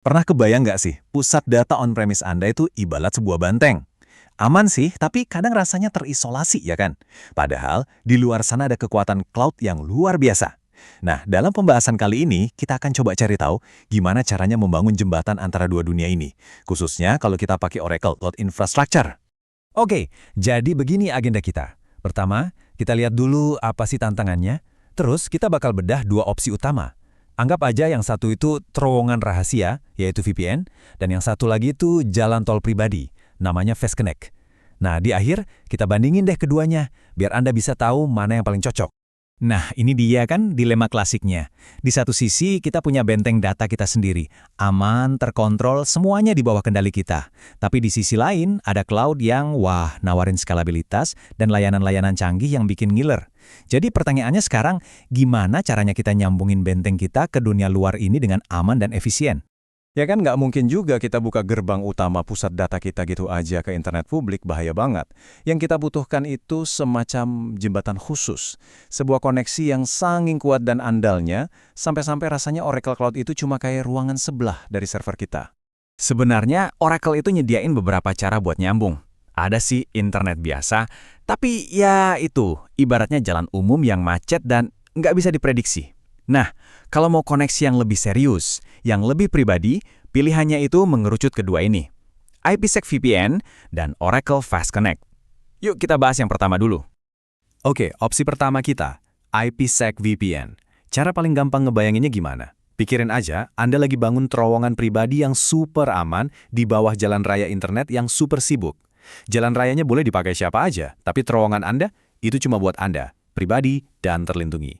Pernah kebayang nggak sih, pusat data on-premise Anda itu ibarat sebuah banteng? Aman sih, tapi kadang rasanya terisolasi ya kan? Padahal, di luar sana ada kekuatan cloud yang luar biasa. Nah, dalam pembahasan kali ini, kita akan coba cari tahu gimana caranya membangun jembatan antara dua dunia ini. Khususnya kalau kita pakai Oracle Cloud Infrastructure. Oke, jadi begini agenda kita. Pertama, kita lihat dulu apa sih tantangannya. Terus kita bakal bedah dua opsi utama. Anggap aja yang satu itu terowongan rahasia, yaitu VPN, dan yang satu lagi itu jalan tol pribadi, namanya Fast Connect. Nah, di akhir kita bandingin deh keduanya, biar Anda bisa tahu mana yang paling cocok. Nah, ini dia kan dilema klasiknya. Di satu sisi, kita punya benteng data kita sendiri. Aman, terkontrol, semuanya di bawah kendali kita. Tapi di sisi lain, ada cloud yang, wah, nawarin skalabilitas dan layanan-layanan canggih yang bikin ngiler. Jadi pertanyaannya sekarang, gimana caranya kita nyambungin benteng kita ke dunia luar ini dengan aman dan efisien? Ya kan nggak mungkin juga kita buka gerbang utama pusat data kita gitu aja ke internet publik, bahaya banget. Yang kita butuhkan itu semacam jembatan khusus. Sebuah koneksi yang saking kuat dan andalnya, sampai-sampai rasanya Oracle Cloud itu cuma kayak ruangan sebelah dari server kita. Sebenarnya Oracle itu nyediain beberapa cara buat nyambung. Ada sih internet biasa, tapi ya itu, ibaratnya jalan umum yang macet dan nggak bisa diprediksi. Nah, kalau mau koneksi yang lebih serius, yang lebih pribadi, pilihannya itu mengerucut kedua ini. IPsec VPN dan Oracle Fast Connect. Yuk kita bahas yang pertama dulu. Oke, opsi pertama kita, IPsec VPN. Cara paling gampang ngebayanginnya gimana? Pikirin aja, Anda lagi bangun terowongan pribadi yang super aman di bawah jalan raya internet yang super sibuk. Jalan rayanya boleh dipakai siapa aja, tapi terowongan Anda itu cuma buat Anda, pribadi dan terlindungi.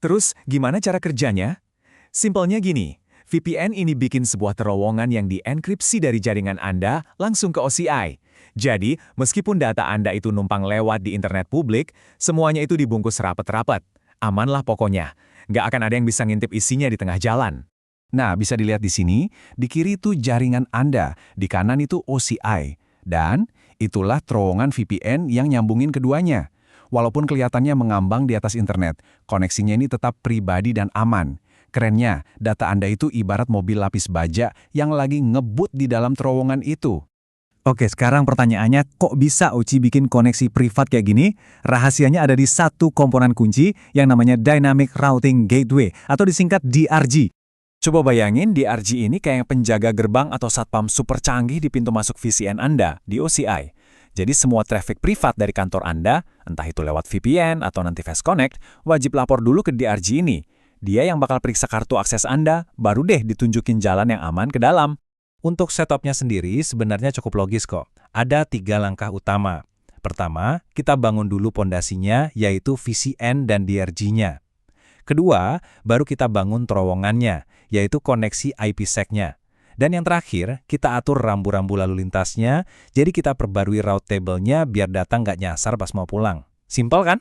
Terus, gimana cara kerjanya? Simpelnya gini, VPN ini bikin sebuah terowongan yang dienkripsi dari jaringan Anda langsung ke OCI. Jadi, meskipun data Anda itu numpang lewat di internet publik, semuanya itu dibungkus rapat-rapat. Amanlah pokoknya. Nggak akan ada yang bisa ngintip isinya di tengah jalan. Nah, bisa dilihat di sini, di kiri itu jaringan Anda, di kanan itu OCI. Dan itulah terowongan VPN yang nyambungin keduanya. Walaupun kelihatannya mengambang di atas internet, koneksinya ini tetap pribadi dan aman. Kerennya, data Anda itu ibarat mobil lapis baja yang lagi ngebut di dalam terowongan itu. Oke, sekarang pertanyaannya, kok bisa Uci bikin koneksi privat kayak gini? Rahasianya ada di satu komponen kunci yang namanya Dynamic Routing Gateway, atau disingkat DRG. Coba bayangin DRG ini kayak penjaga gerbang atau satpam super canggih di pintu masuk VCN Anda, di OCI. Jadi semua traffic privat dari kantor Anda, entah itu lewat VPN atau nanti Fast Connect, wajib lapor dulu ke DRG ini. Dia yang bakal periksa kartu akses Anda, baru deh ditunjukin jalan yang aman ke dalam. Untuk setupnya sendiri sebenarnya cukup logis kok. Ada 3 langkah utama. Pertama, kita bangun dulu pondasinya, yaitu VCN dan DRG-nya. Kedua, baru kita bangun terowongannya, yaitu koneksi IPsec-nya. Dan yang terakhir, kita atur rambu-rambu lalu lintasnya, jadi kita perbarui route table-nya biar data nggak nyasar pas mau pulang. Simpel kan?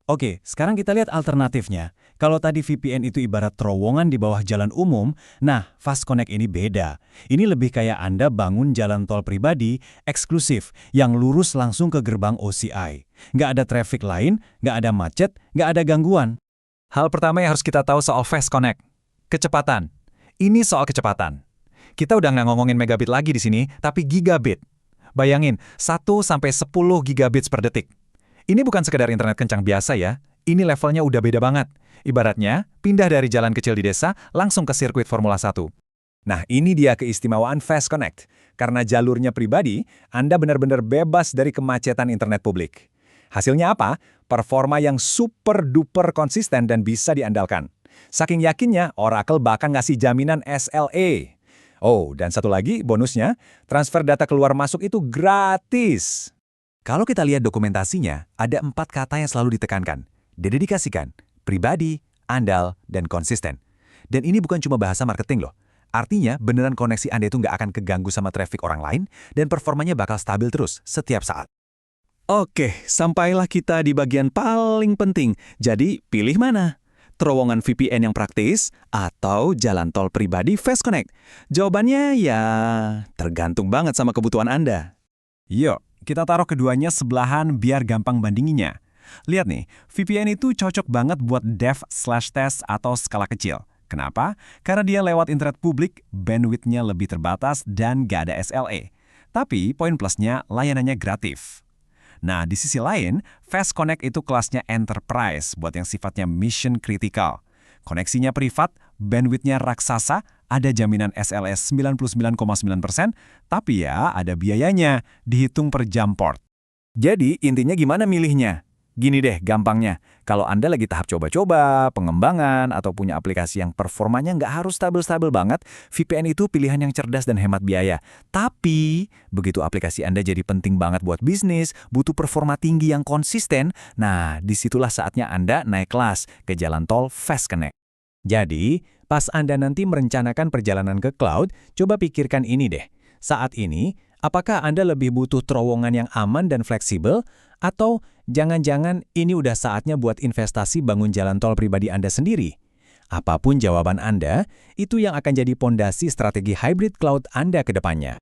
Oke, sekarang kita lihat alternatifnya. Kalau tadi VPN itu ibarat terowongan di bawah jalan umum, nah Fast Connect ini beda. Ini lebih kayak Anda bangun jalan tol pribadi, eksklusif, yang lurus langsung ke gerbang OCI. Nggak ada traffic lain, nggak ada macet, nggak ada gangguan. Hal pertama yang harus kita tahu soal Fast Connect, kecepatan. Ini soal kecepatan. Kita udah nggak ngomongin megabit lagi di sini, tapi gigabit. Bayangin, 1-10 gigabits per detik. Ini bukan sekedar internet kencang biasa ya, ini levelnya udah beda banget. Ibaratnya, pindah dari jalan kecil di desa langsung ke sirkuit Formula 1. Nah, ini dia keistimewaan Fast Connect. Karena jalurnya pribadi, Anda benar-benar bebas dari kemacetan internet publik. Hasilnya apa? Performa yang super-duper konsisten dan bisa diandalkan. Saking yakinnya, Oracle bahkan ngasih jaminan SLA. Oh, dan satu lagi, bonusnya, transfer data keluar masuk itu gratis. Kalau kita lihat dokumentasinya, ada 4 kata yang selalu ditekankan. Didedikasikan, pribadi, andal, dan konsisten. Dan ini bukan cuma bahasa marketing loh. Artinya, beneran koneksi Anda itu nggak akan keganggu sama traffic orang lain, dan performanya bakal stabil terus setiap saat. Oke, sampailah kita di bagian paling penting. Jadi, pilih mana? Terowongan VPN yang praktis atau jalan tol pribadi Fast Connect? Jawabannya ya tergantung banget sama kebutuhan Anda. Yuk, kita taruh keduanya sebelahan biar gampang bandinginya. Lihat nih, VPN itu cocok banget buat dev/test atau skala kecil. Kenapa? Karena dia lewat internet publik, bandwidth-nya lebih terbatas dan nggak ada SLA. Tapi poin plusnya layanannya gratis. Nah, di sisi lain, Fast Connect itu kelasnya enterprise buat yang sifatnya mission critical. Koneksinya privat, bandwidth-nya raksasa, ada jaminan SLS 99,9%, tapi ya ada biayanya, dihitung per jam port. Jadi, intinya gimana milihnya? Gini deh, gampangnya. Kalau Anda lagi tahap coba-coba, pengembangan, atau punya aplikasi yang performanya nggak harus stabil-stabil banget, VPN itu pilihan yang cerdas dan hemat biaya. Tapi, begitu aplikasi Anda jadi penting banget buat bisnis, butuh performa tinggi yang konsisten, nah, disitulah saatnya Anda naik kelas ke jalan tol Fast Connect. Jadi, pas Anda nanti merencanakan perjalanan ke cloud, coba pikirkan ini deh. Saat ini, apakah Anda lebih butuh terowongan yang aman dan fleksibel, atau jangan-jangan ini udah saatnya buat investasi bangun jalan tol pribadi Anda sendiri? Apapun jawaban Anda, itu yang akan jadi pondasi strategi hybrid cloud Anda ke depannya.